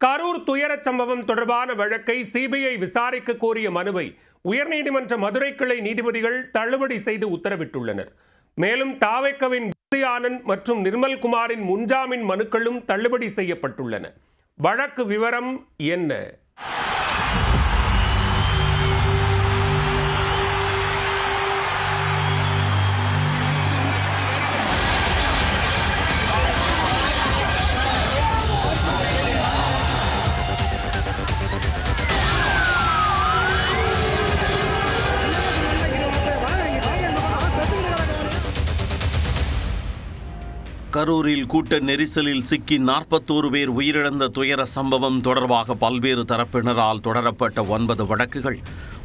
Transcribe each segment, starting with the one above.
கரூர் துயரச் சம்பவம் தொடர்பான வழக்கை சிபிஐ விசாரிக்க கோரிய மனுவை உயர்நீதிமன்ற மதுரை கிளை நீதிபதிகள் தள்ளுபடி செய்து உத்தரவிட்டுள்ளனர். மேலும் தாவேக்காவின் ஆனந்த் மற்றும் நிர்மல்குமாரின் முன்ஜாமீன் மனுக்களும் தள்ளுபடி செய்யப்பட்டுள்ளன. வழக்கு விவரம் என்ன? கரூரில் கூட்ட நெரிசலில் சிக்கி 41 பேர் உயிரிழந்த துயர சம்பவம் தொடர்பாக பல்வேறு தரப்பினரால் தொடரப்பட்ட 9 வழக்குகள்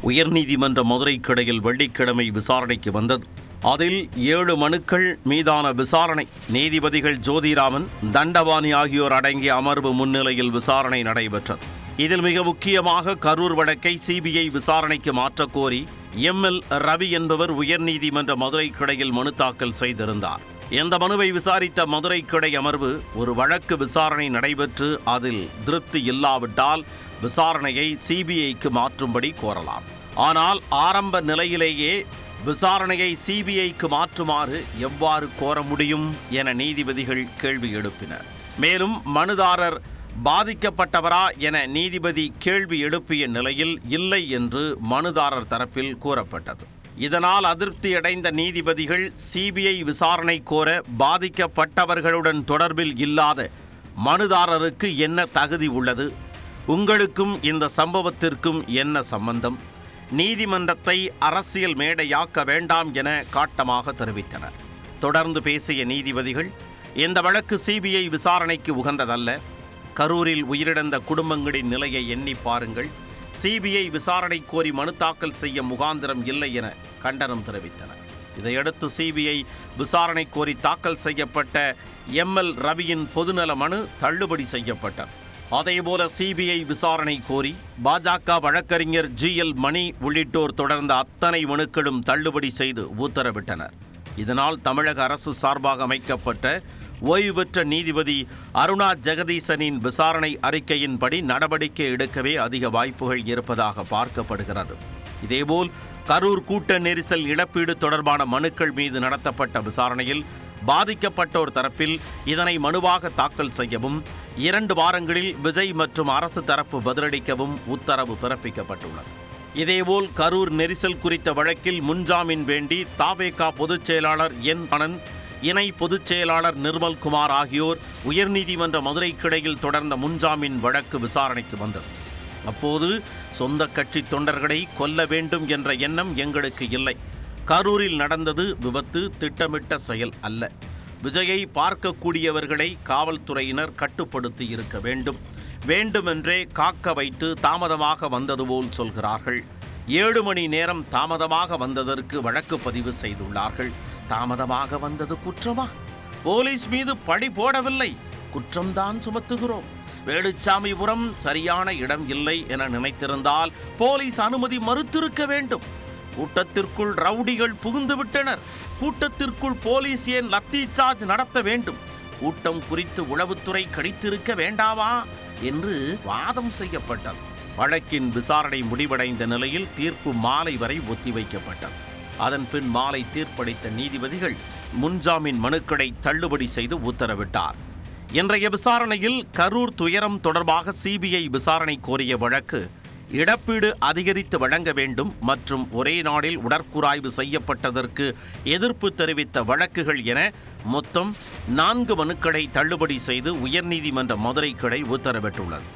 உயர்நீதிமன்ற மதுரை கிளையில் வெள்ளிக்கிழமை விசாரணைக்கு வந்தது. அதில் 7 மனுக்கள் மீதான விசாரணை நீதிபதிகள் ஜோதிராமன், தண்டபாணி ஆகியோர் அடங்கிய அமர்வு முன்னிலையில் விசாரணை நடைபெற்றது. இதில் மிக முக்கியமாக கரூர் வழக்கை சிபிஐ விசாரணைக்கு மாற்றக்கோரி ML ரவி என்பவர் உயர்நீதிமன்ற மதுரை கிளையில் மனு தாக்கல் செய்திருந்தார். இந்த மனுவை விசாரித்த மதுரை கிளை அமர்வு ஒரு வழக்கு விசாரணை நடைபெற்று அதில் திருப்தி இல்லாவிட்டால் விசாரணையை சிபிஐக்கு மாற்றும்படி கோரலாம். ஆனால் ஆரம்ப நிலையிலேயே விசாரணையை சிபிஐக்கு மாற்றுமாறு எவ்வாறு கோர முடியும் என நீதிபதிகள் கேள்வி எழுப்பினர். மேலும் மனுதாரர் பாதிக்கப்பட்டவரா என நீதிபதி கேள்வி எழுப்பிய நிலையில் இல்லை என்று மனுதாரர் தரப்பில் கூறப்பட்டது. இதனால் அதிருப்தியடைந்த நீதிபதிகள் சிபிஐ விசாரணை கோர பாதிக்கப்பட்டவர்களுடன் தொடர்பில் இல்லாத மனுதாரருக்கு என்ன தகுதி உள்ளது, உங்களுக்கும் இந்த சம்பவத்திற்கும் என்ன சம்பந்தம், நீதிமன்றத்தை அரசியல் மேடையாக்க வேண்டாம் என காட்டமாக தெரிவித்தனர். தொடர்ந்து பேசிய நீதிபதிகள், இந்த வழக்கு சிபிஐ விசாரணைக்கு உகந்ததல்ல, கரூரில் உயிரிழந்த குடும்பங்களின் நிலையை எண்ணி பாருங்கள், சிபிஐ விசாரணை கோரி மனு தாக்கல் செய்ய முகாந்திரம் இல்லை என கண்டனம் தெரிவித்தனர். இதையடுத்து சிபிஐ விசாரணை கோரி தாக்கல் செய்யப்பட்ட ML ரவியின் பொதுநல மனு தள்ளுபடி செய்யப்பட்டது. அதேபோல சிபிஐ விசாரணை கோரி பாஜக வழக்கறிஞர் GL மணி உள்ளிட்டோர் தொடர்ந்த அத்தனை மனுக்களும் தள்ளுபடி செய்து உத்தரவிட்டனர். இதனால் தமிழக அரசு சார்பாக அமைக்கப்பட்ட ஓய்வு பெற்ற நீதிபதி அருணா ஜெகதீசனின் விசாரணை அறிக்கையின்படி நடவடிக்கை எடுக்கவே அதிக வாய்ப்புகள் இருப்பதாக பார்க்கப்படுகிறது. இதேபோல் கரூர் கூட்ட நெரிசல் இழப்பீடு தொடர்பான மனுக்கள் மீது நடத்தப்பட்ட விசாரணையில் பாதிக்கப்பட்டோர் தரப்பில் இதனை மனுவாக தாக்கல் செய்யவும் 2 வாரங்களில் விஜய் மற்றும் அரசு தரப்பு பதிலளிக்கவும் உத்தரவு பிறப்பிக்கப்பட்டுள்ளது. இதேபோல் கரூர் நெரிசல் குறித்த வழக்கில் முன்ஜாமீன் வேண்டி தாவேகா பொதுச் செயலாளர் ஆனந்த், இணை பொதுச் செயலாளர் நிர்மல்குமார் ஆகியோர் உயர்நீதிமன்ற மதுரை கிளையில் தொடர்ந்த முன்ஜாமீன் வழக்கு விசாரணைக்கு வந்தது. அப்போது சொந்த கட்சி தொண்டர்களை கொல்ல வேண்டும் என்ற எண்ணம் எங்களுக்கு இல்லை. கரூரில் நடந்தது விபத்து, திட்டமிட்ட செயல் அல்ல. விஜயை பார்க்கக்கூடியவர்களை காவல்துறையினர் கட்டுப்படுத்தி இருக்க வேண்டும். வேண்டுமென்றே காக்க வைத்து தாமதமாக வந்தது போல் சொல்கிறார்கள். 7 மணி நேரம் தாமதமாக வந்ததற்கு வழக்கு பதிவு செய்துள்ளார்கள். தாமதமாக வந்தது குற்றமா? போலீஸ் மீது பழி போடவில்லை, குற்றம்தான் சுமத்துகிறோம். வேலுச்சாமிபுரம் சரியான இடம் இல்லை என நினைத்திருந்தால் போலீஸ் அனுமதி மறுத்திருக்க வேண்டும். கூட்டத்திற்குள் ரவுடிகள் புகுந்து விட்டனர். கூட்டத்திற்குள் போலீஸ் ஏன் லத்தி சார்ஜ் நடத்த வேண்டும்? கூட்டம் குறித்து உளவுத்துறை கணித்திருக்க வேண்டாவா என்று வாதம் செய்யப்பட்டது. வழக்கின் விசாரணை முடிவடைந்த நிலையில் தீர்ப்பு மாலை வரை ஒத்திவைக்கப்பட்டது. அதன் பின் மாலை தீர்ப்பளித்த நீதிபதிகள் முன்ஜாமீன் மனுக்களை தள்ளுபடி செய்து உத்தரவிட்டார். இன்றைய விசாரணையில் கரூர் துயரம் தொடர்பாக சிபிஐ விசாரணை கோரிய வழக்கு இழப்பீடு அதிகரித்து வழங்க வேண்டும் மற்றும் ஒரே நாளில் உடற்கூராய்வு செய்யப்பட்டதற்கு எதிர்ப்பு தெரிவித்த வழக்குகள் என மொத்தம் 4 மனுக்களை தள்ளுபடி செய்து உயர்நீதிமன்ற மதுரை கிளை உத்தரவிட்டுள்ளது.